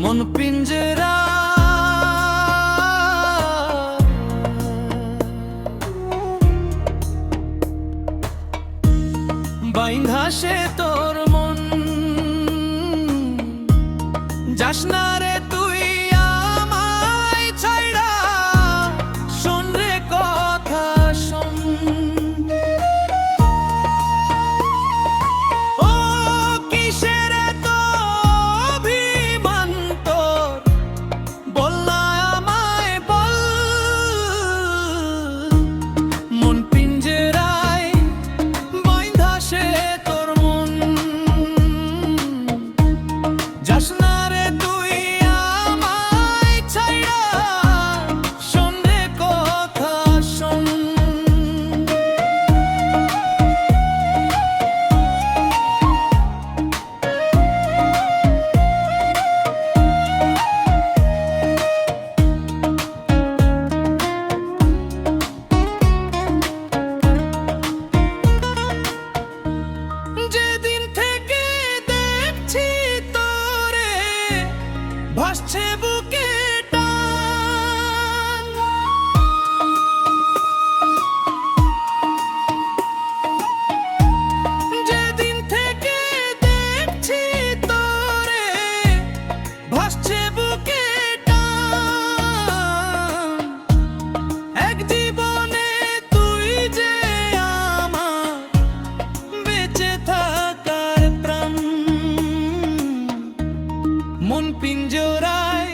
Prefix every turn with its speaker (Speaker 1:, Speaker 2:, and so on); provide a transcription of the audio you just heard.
Speaker 1: মন পিঞ্জরা বাইন্ধা সে তোর মন, যাস না রে তুই আমায় ছাইড়া, শোন রে কথা শোন। ও কিসের এত অভিমান তোর, বল না আমায় বল। মন পিঞ্জরায় বাইন্ধা সে তোর মন, যাস না রে তুই আমায় ছাইড়া, শোন রে কথা শোন। যেদিন থেকে দেখছি তোরে, ভাসছে বুকে টান। যেদিন থেকে দেখছি তোরে, ভাসছে বুকে টান। এক জীবনে তুই যে আমার বেঁচে থাকার প্রাণ। মন পিঞ্জরায়